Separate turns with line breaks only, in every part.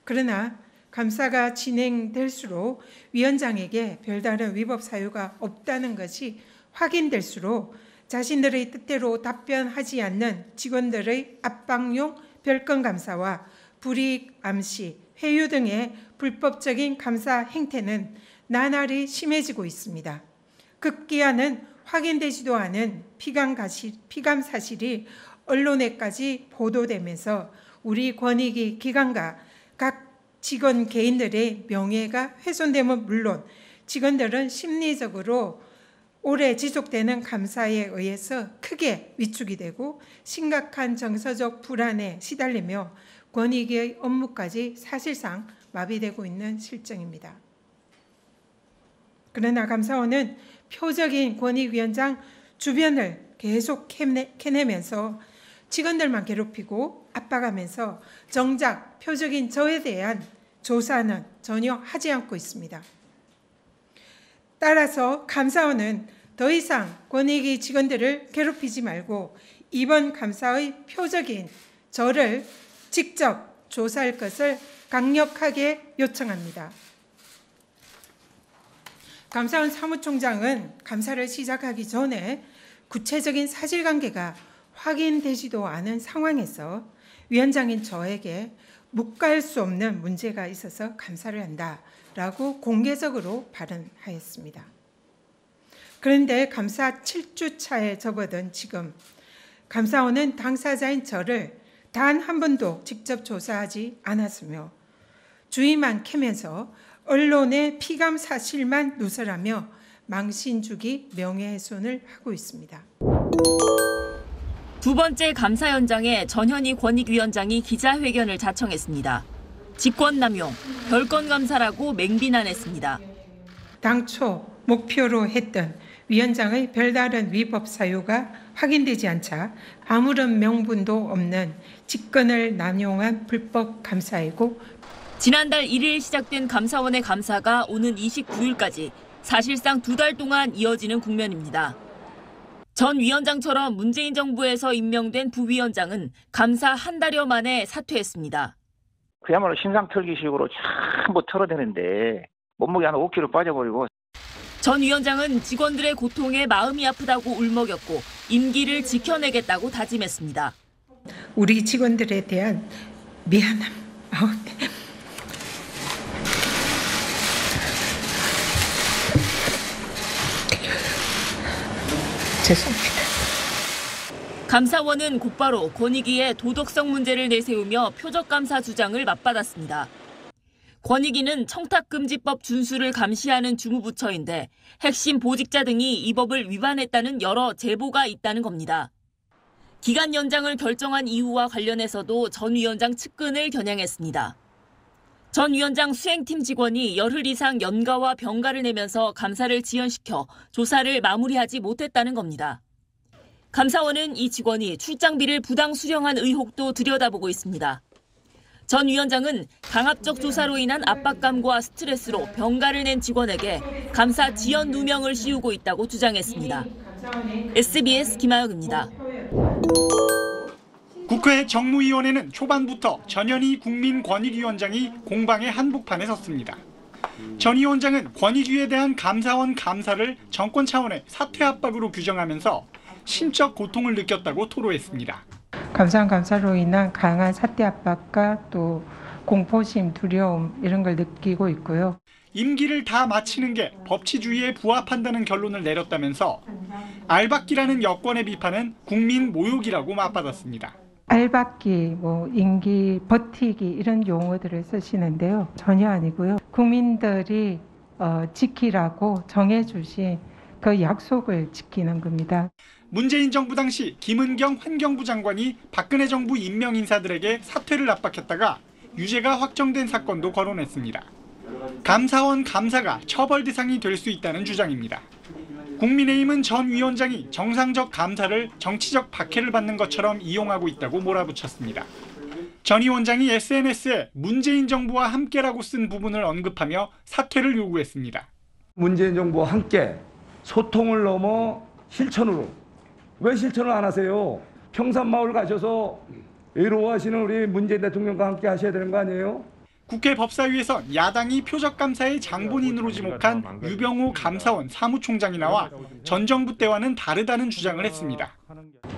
그러나 감사가 진행될수록 위원장에게 별다른 위법 사유가 없다는 것이 확인될수록 자신들의 뜻대로 답변하지 않는 직원들의 압박용 별건 감사와 불이익 암시, 회유 등의 불법적인 감사 행태는 나날이 심해지고 있습니다. 급기야는 확인되지도 않은 피감 사실이 언론에까지 보도되면서 우리 권익위 기관과 각 직원 개인들의 명예가 훼손됨은 물론 직원들은 심리적으로 오래 지속되는 감사에 의해서 크게 위축이 되고 심각한 정서적 불안에 시달리며 권익위의 업무까지 사실상 마비되고 있는 실정입니다. 그러나 감사원은 표적인 권익위원장 주변을 계속 캐내면서 직원들만 괴롭히고 압박하면서 정작 표적인 저에 대한 조사는 전혀 하지 않고 있습니다. 따라서 감사원은 더 이상 권익위 직원들을 괴롭히지 말고 이번 감사의 표적인 저를 직접 조사할 것을 강력하게 요청합니다. 감사원 사무총장은 감사를 시작하기 전에 구체적인 사실관계가 확인되지도 않은 상황에서 위원장인 저에게 묵과할 수 없는 문제가 있어서 감사를 한다라고 공개적으로 발언하였습니다. 그런데 감사 7주 차에 접어든 지금 감사원은 당사자인 저를 단 한 번도 직접 조사하지 않았으며 주의만 캐면서 언론의 피감 사실만 누설하며 망신주기 명예훼손을 하고 있습니다.
두 번째 감사 현장에 전현희 권익위원장이 기자회견을 자청했습니다. 직권남용, 별건 감사라고 맹비난했습니다.
당초 목표로 했던 위원장의 별다른 위법 사유가 확인되지 않자 아무런 명분도 없는 직권을 남용한 불법 감사이고
지난달 1일 시작된 감사원의 감사가 오는 29일까지 사실상 2달 동안 이어지는 국면입니다. 전 위원장처럼 문재인 정부에서 임명된 부위원장은 감사 한 달여 만에 사퇴했습니다.
그야말로 심상털기식으로 전부 털어대는데 몸무게 한 5kg 빠져버리고.
전 위원장은 직원들의 고통에 마음이 아프다고 울먹였고 임기를 지켜내겠다고 다짐했습니다.
우리 직원들에 대한 미안함. 죄송합니다.
감사원은 곧바로 권익위의 도덕성 문제를 내세우며 표적감사 주장을 맞받았습니다. 권익위는 청탁금지법 준수를 감시하는 주무부처인데 핵심 보직자 등이 이 법을 위반했다는 여러 제보가 있다는 겁니다. 기간 연장을 결정한 이유와 관련해서도 전 위원장 측근을 겨냥했습니다. 전 위원장 수행팀 직원이 열흘 이상 연가와 병가를 내면서 감사를 지연시켜 조사를 마무리하지 못했다는 겁니다. 감사원은 이 직원이 출장비를 부당 수령한 의혹도 들여다보고 있습니다. 전 위원장은 강압적 조사로 인한 압박감과 스트레스로 병가를 낸 직원에게 감사 지연 누명을 씌우고 있다고 주장했습니다. SBS 김하영입니다.
국회 정무위원회는 초반부터 전현희 국민권익위원장이 공방의 한복판에 섰습니다. 전 위원장은 권익위에 대한 감사원 감사를 정권 차원의 사퇴 압박으로 규정하면서 심적 고통을 느꼈다고 토로했습니다.
감사원 감사로 인한 강한 사퇴 압박과 또 공포심, 두려움 이런 걸 느끼고 있고요.
임기를 다 마치는 게 법치주의에 부합한다는 결론을 내렸다면서 알박기라는 여권의 비판은 국민 모욕이라고 맞받았습니다.
알박기, 임기 버티기 이런 용어들을 쓰시는데요. 전혀 아니고요. 국민들이 지키라고 정해주신 그 약속을 지키는 겁니다.
문재인 정부 당시 김은경 환경부 장관이 박근혜 정부 임명 인사들에게 사퇴를 압박했다가 유죄가 확정된 사건도 거론했습니다. 감사원 감사가 처벌 대상이 될 수 있다는 주장입니다. 국민의힘은 전 위원장이 정상적 감사를 정치적 박해를 받는 것처럼 이용하고 있다고 몰아붙였습니다. 전 위원장이 SNS에 문재인 정부와 함께라고 쓴 부분을 언급하며 사퇴를 요구했습니다.
문재인 정부와 함께 소통을 넘어 실천으로. 왜 실천을 안 하세요? 평산마을 가셔서 외로워하시는 우리 문재인 대통령과 함께 하셔야 되는 거 아니에요?
국회 법사위에선 야당이 표적감사의 장본인으로 지목한 유병호 감사원 사무총장이 나와 전 정부 때와는 다르다는 주장을 했습니다.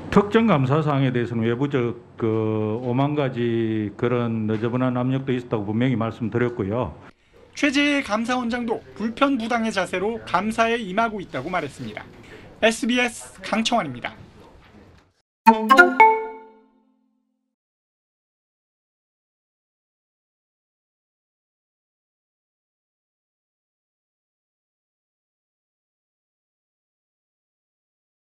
특정 감사 사항에 대해서는 외부적 5만 가지 그런 너저분한 압력도 있었다고 분명히 말씀드렸고요.
최재해 감사원장도 불편부당의 자세로 감사에 임하고 있다고 말했습니다. SBS 강청환입니다.